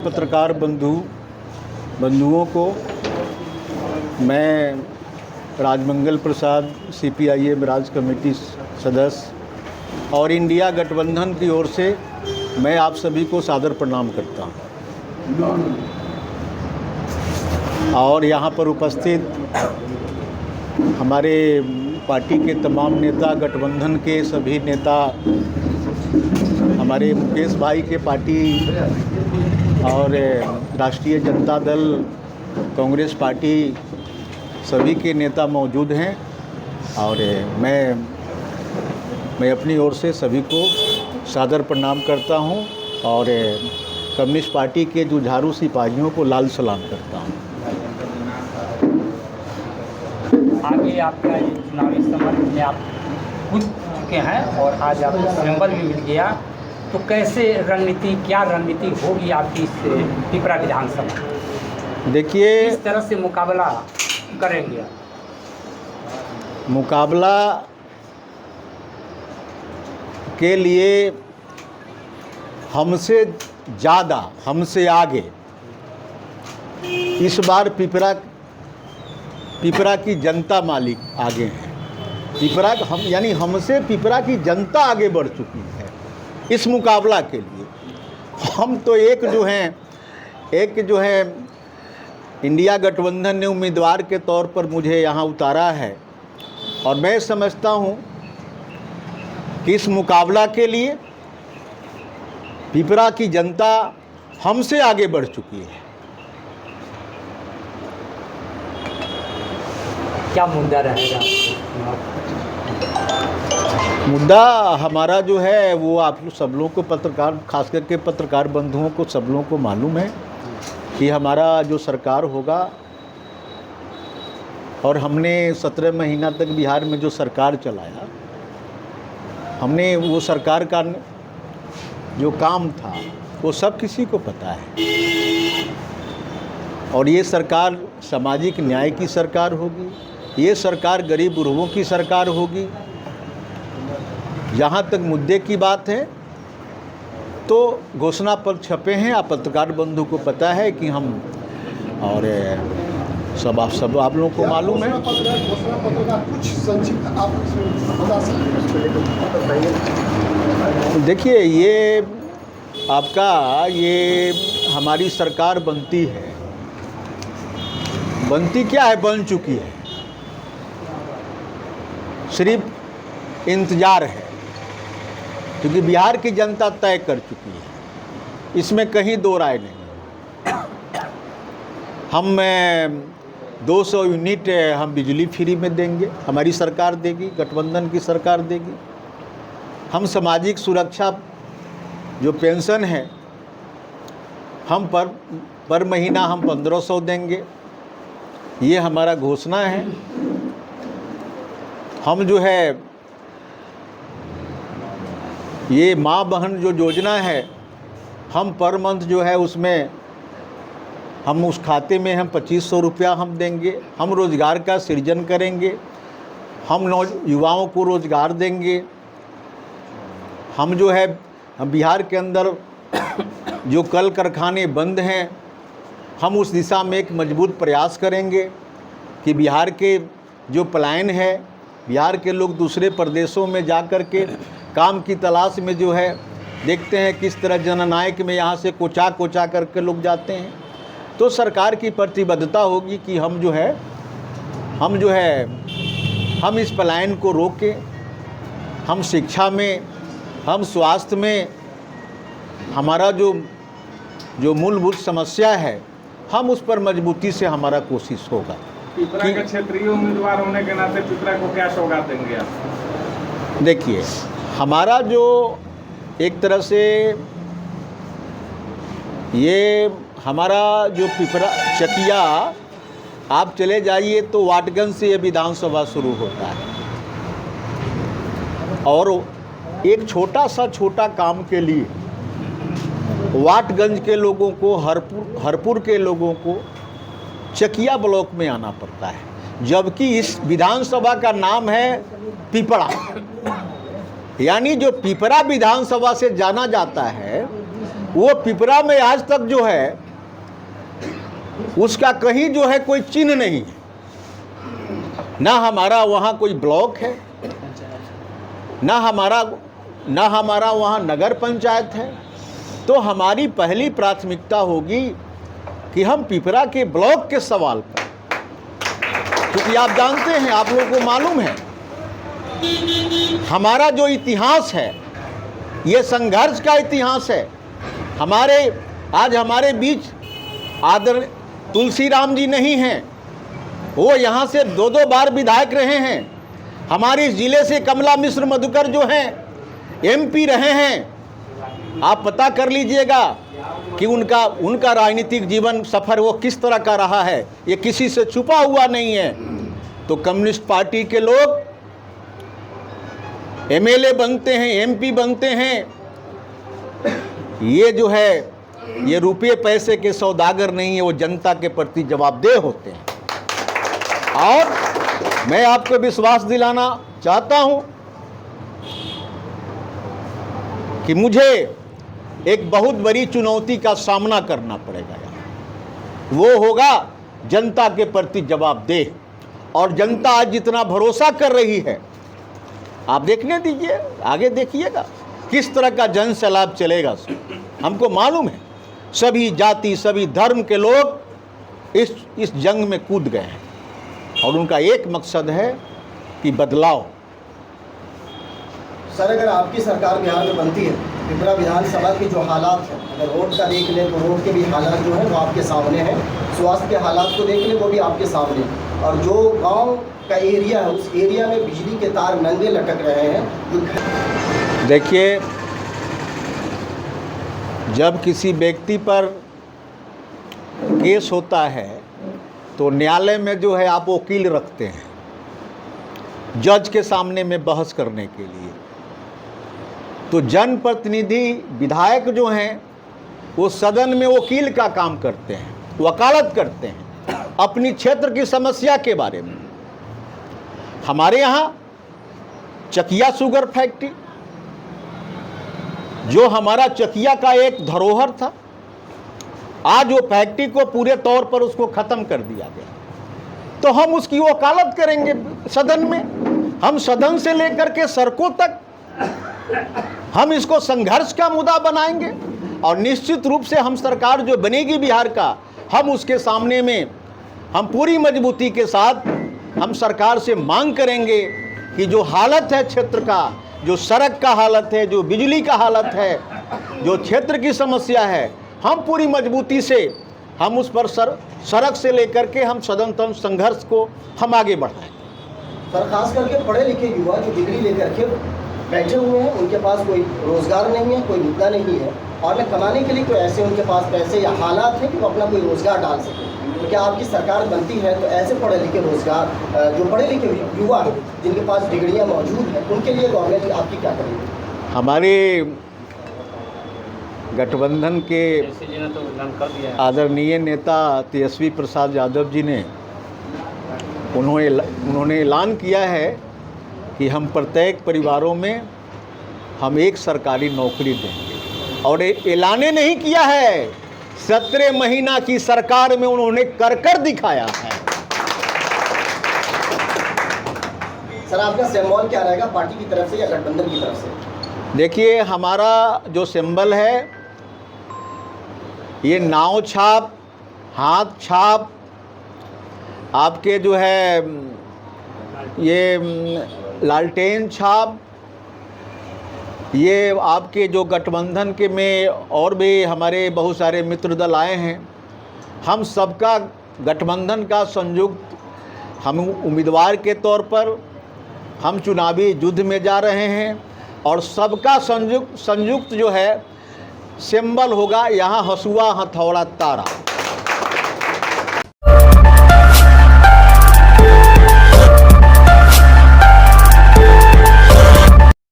पत्रकार बंधुओं को मैं राजमंगल प्रसाद CPIM राज्य कमेटी सदस्य और इंडिया गठबंधन की ओर से मैं आप सभी को सादर प्रणाम करता हूं। और यहाँ पर उपस्थित हमारे पार्टी के तमाम नेता, गठबंधन के सभी नेता, हमारे मुकेश भाई के पार्टी और राष्ट्रीय जनता दल, कांग्रेस पार्टी, सभी के नेता मौजूद हैं। और मैं अपनी ओर से सभी को सादर प्रणाम करता हूं और कम्युनिस्ट पार्टी के जुझारू सिपाहियों को लाल सलाम करता हूं। आगे आपका ये चुनावी समर में आप कूद चुके हैं और आज आपको सिंबल भी मिल गया, तो कैसे क्या रणनीति होगी आपकी इस पिपरा विधानसभा? देखिए, किस तरह से मुकाबला करेंगे? मुकाबला के लिए हमसे ज़्यादा, हमसे आगे इस बार पिपरा की जनता मालिक आगे हैं। हमसे पिपरा की जनता आगे बढ़ चुकी है इस मुकाबला के लिए। हम तो एक जो है इंडिया गठबंधन ने उम्मीदवार के तौर पर मुझे यहाँ उतारा है और मैं समझता हूँ कि इस मुकाबला के लिए पिपरा की जनता हमसे आगे बढ़ चुकी है। क्या मुद्दा रहेगा? मुद्दा हमारा जो है वो आप सब लोगों को, पत्रकार, खास करके पत्रकार बंधुओं को, सब लोगों को मालूम है कि हमारा जो सरकार होगा, और हमने 17 महीना तक बिहार में जो सरकार चलाया, हमने वो सरकार का जो काम था वो सब किसी को पता है। और ये सरकार सामाजिक न्याय की सरकार होगी, ये सरकार गरीब गुरबों की सरकार होगी। जहाँ तक मुद्दे की बात है तो घोषणा पत्र छपे हैं, आप पत्रकार बंधु को पता है कि हम, और सब आप लोगों को मालूम है। देखिए, ये हमारी सरकार बनती है, बनती क्या है, बन चुकी है, सिर्फ इंतज़ार है, क्योंकि बिहार की जनता तय कर चुकी है, इसमें कहीं दो राय नहीं। हम 200 यूनिट हम बिजली फ्री में देंगे, हमारी सरकार देगी, गठबंधन की सरकार देगी। हम सामाजिक सुरक्षा जो पेंशन है, हम पर महीना हम 1500 देंगे, ये हमारा घोषणा है। हम जो है ये माँ बहन जो योजना है, हम पर मंथ जो है उसमें हम उस खाते में हम 2500 रुपया हम देंगे। हम रोज़गार का सृजन करेंगे, हम युवाओं को रोज़गार देंगे। हम जो है बिहार के अंदर जो कल कारखाने बंद हैं, हम उस दिशा में एक मजबूत प्रयास करेंगे कि बिहार के जो पलायन है, बिहार के लोग दूसरे प्रदेशों में जा कर के काम की तलाश में जो है देखते हैं किस तरह जननायक में यहाँ से कोचा करके लोग जाते हैं। तो सरकार की प्रतिबद्धता होगी कि हम इस पलायन को रोकें। हम शिक्षा में, हम स्वास्थ्य में, हमारा जो मूलभूत समस्या है, हम उस पर मजबूती से हमारा कोशिश होगा। पिपरा के क्षेत्रीय उम्मीदवार होने के नाते पिपरा को क्या सौगात देंगे आप? देखिए, हमारा जो एक तरह से ये हमारा जो पिपरा चकिया, आप चले जाइए तो वाटगंज से ये विधानसभा शुरू होता है, और एक छोटा काम के लिए वाटगंज के लोगों को, हरपुर के लोगों को चकिया ब्लॉक में आना पड़ता है, जबकि इस विधानसभा का नाम है पिपरा। यानी जो पिपरा विधानसभा से जाना जाता है वो पिपरा में आज तक जो है उसका कहीं जो है कोई चिन्ह नहीं है, ना हमारा वहाँ कोई ब्लॉक है, ना हमारा वहाँ नगर पंचायत है। तो हमारी पहली प्राथमिकता होगी कि हम पिपरा के ब्लॉक के सवाल पर, क्योंकि आप जानते हैं, आप लोगों को मालूम है, हमारा जो इतिहास है ये संघर्ष का इतिहास है। आज हमारे बीच आदरणीय तुलसीराम जी नहीं हैं, वो यहाँ से 2-2 बार विधायक रहे हैं। हमारे इस जिले से कमला मिश्र मधुकर जो हैं MP रहे हैं। आप पता कर लीजिएगा कि उनका राजनीतिक जीवन सफर वो किस तरह का रहा है, ये किसी से छुपा हुआ नहीं है। तो कम्युनिस्ट पार्टी के लोग MLA बनते हैं, MP बनते हैं, ये जो है ये रुपये पैसे के सौदागर नहीं है, वो जनता के प्रति जवाबदेह होते हैं। और मैं आपको विश्वास दिलाना चाहता हूं कि मुझे एक बहुत बड़ी चुनौती का सामना करना पड़ेगा, वो होगा जनता के प्रति जवाबदेह। और जनता आज जितना भरोसा कर रही है, आप देखने दीजिए, आगे देखिएगा किस तरह का जन सैलाब चलेगा। हमको मालूम है सभी जाति सभी धर्म के लोग इस जंग में कूद गए हैं और उनका एक मकसद है कि बदलाव। सर, अगर आपकी सरकार बिहार में बनती है, पिपरा विधानसभा के जो हालात हैं, अगर रोड का देख लें तो रोड के भी हालात जो हैं वो आपके सामने हैं, स्वास्थ्य के हालात को देख लें वो भी आपके सामने, और जो गांव का एरिया है उस एरिया में बिजली के तार नंगे लटक रहे हैं। देखिए, जब किसी व्यक्ति पर केस होता है तो न्यायालय में जो है आप वकील रखते हैं जज के सामने में बहस करने के लिए। तो जनप्रतिनिधि विधायक जो हैं वो सदन में वकील का काम करते हैं, वकालत करते हैं अपनी क्षेत्र की समस्या के बारे में। हमारे यहाँ चकिया शुगर फैक्ट्री, जो हमारा चकिया का एक धरोहर था, आज वो फैक्ट्री को पूरे तौर पर उसको ख़त्म कर दिया गया। तो हम उसकी वकालत करेंगे सदन में। हम सदन से लेकर के सड़कों तक हम इसको संघर्ष का मुद्दा बनाएंगे। और निश्चित रूप से हम सरकार जो बनेगी बिहार का, हम उसके सामने में हम पूरी मजबूती के साथ हम सरकार से मांग करेंगे कि जो हालत है क्षेत्र का, जो सड़क का हालत है, जो बिजली का हालत है, जो क्षेत्र की समस्या है, हम पूरी मजबूती से हम उस पर सड़क से लेकर के हम सदन तक संघर्ष को हम आगे बढ़ाएं। सर, खास करके पढ़े लिखे युवा जो डिग्री लेकर के बैठे हुए हैं, उनके पास कोई रोजगार नहीं है, कोई मुद्दा नहीं है, और न कमाने के लिए कोई ऐसे उनके पास पैसे या हालात हैं कि वो अपना कोई रोजगार डाल सके। तो क्या आपकी सरकार बनती है तो ऐसे पढ़े लिखे रोजगार जो पढ़े लिखे युवा जिनके पास डिग्रियां मौजूद हैं, उनके लिए गवर्नमेंट आपकी क्या करेगी? हमारे गठबंधन के आदरणीय नेता तेजस्वी प्रसाद यादव जी ने उन्होंने ऐलान किया है कि हम प्रत्येक परिवारों में हम एक सरकारी नौकरी देंगे। और ऐलाने नहीं किया है, 17 महीना की सरकार में उन्होंने कर दिखाया है। सर, आपका सिंबल क्या रहेगा, पार्टी की तरफ से या गठबंधन की तरफ से? देखिए, हमारा जो सिंबल है ये नाव छाप, हाथ छाप, आपके जो है ये लालटेन छाप, ये आपके जो गठबंधन के में और भी हमारे बहुत सारे मित्र दल आए हैं, हम सबका गठबंधन का संयुक्त हम उम्मीदवार के तौर पर हम चुनावी युद्ध में जा रहे हैं। और सबका संयुक्त जो है सिंबल होगा यहाँ हसुआ हथौड़ा तारा।